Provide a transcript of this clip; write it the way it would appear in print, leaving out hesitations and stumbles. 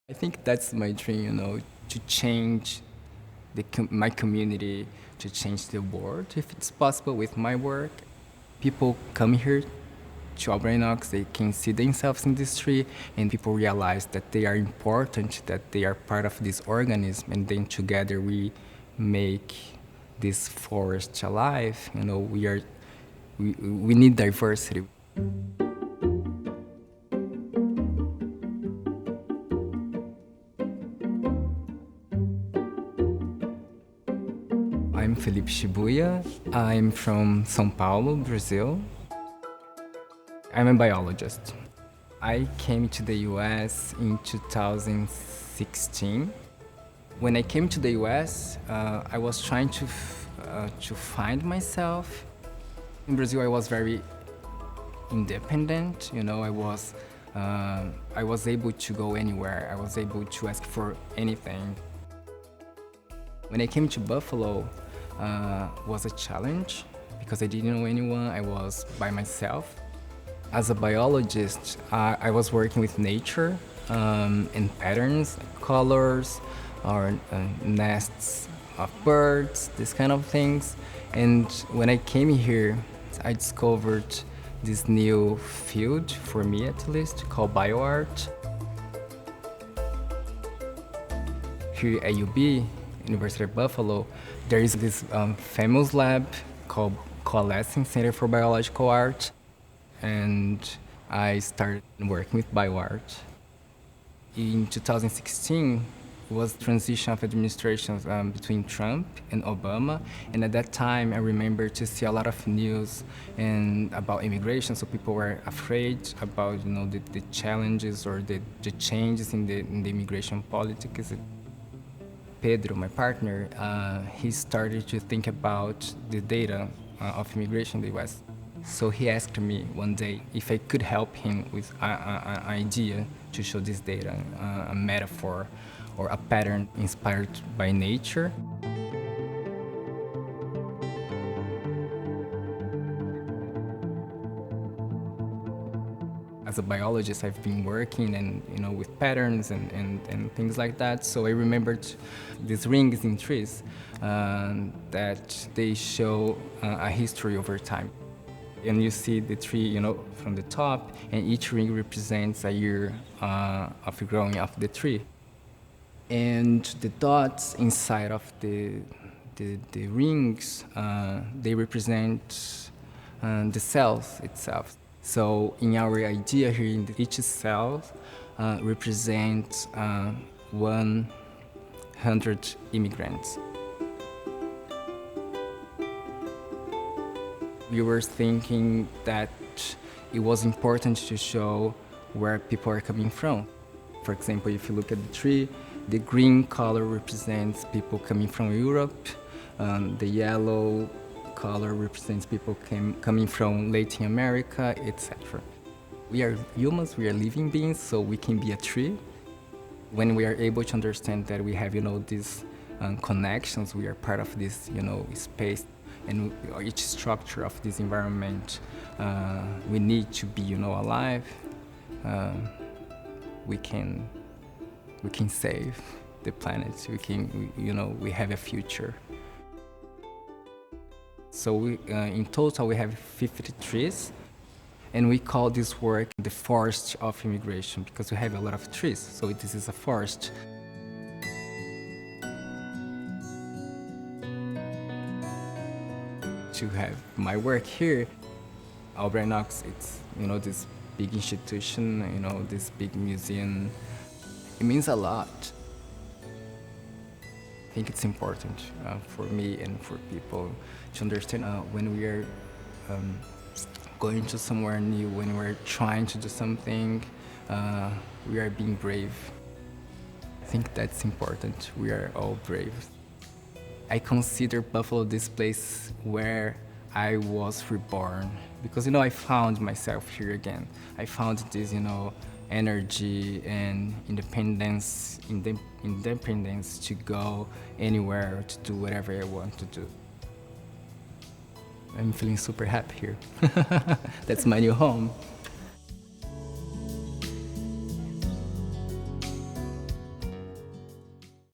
I think that's my dream, to change my community, to change the world, if it's possible with my work. People come here to Albrinox, they can see themselves in this tree, and people realize that they are important, that they are part of this organism, and then together we make this forest alive. We need diversity. I'm Felipe Shibuya. I'm from São Paulo, Brazil. I'm a biologist. I came to the US in 2016. When I came to the US, I was trying to find myself. In Brazil, I was very independent. I was able to go anywhere. I was able to ask for anything. When I came to Buffalo, was a challenge because I didn't know anyone. I was by myself. As a biologist, I was working with nature and patterns, colors, or nests of birds, these kind of things. And when I came here, I discovered this new field, for me at least, called bioart. Here at UB, University of Buffalo, there is this famous lab called Coalescing Center for Biological Art, and I started working with bioart. In 2016, it was transition of administrations between Trump and Obama, and at that time I remember to see a lot of news and about immigration, so people were afraid about the challenges or the changes in the immigration politics. Pedro, my partner, he started to think about the data of immigration in the US. So he asked me one day if I could help him with an idea to show this data, a metaphor or a pattern inspired by nature. As a biologist, I've been working with patterns and things like that. So I remembered these rings in trees that they show a history over time. And you see the tree, from the top, and each ring represents a year of growing of the tree. And the dots inside of the rings, they represent the cells itself. So in our idea here, each cell represents 100 immigrants. We were thinking that it was important to show where people are coming from. For example, if you look at the tree, the green color represents people coming from Europe, the yellow color represents people coming from Latin America, etc. We are humans, we are living beings, so we can be a tree. When we are able to understand that we have, these connections, we are part of this, space, and each structure of this environment, we need to be, alive. We can save the planet. We have a future. So in total, we have 50 trees, and we call this work the forest of immigration because we have a lot of trees, so this is a forest. To have my work here, Albrinox, it's, this big institution, this big museum. It means a lot. I think it's important for me and for people to understand when we are going to somewhere new, when we're trying to do something, we are being brave. I think that's important. We are all brave. I consider Buffalo this place where I was reborn because, I found myself here again. I found this, energy and independence to go anywhere, to do whatever I want to do. I'm feeling super happy here. That's my new home.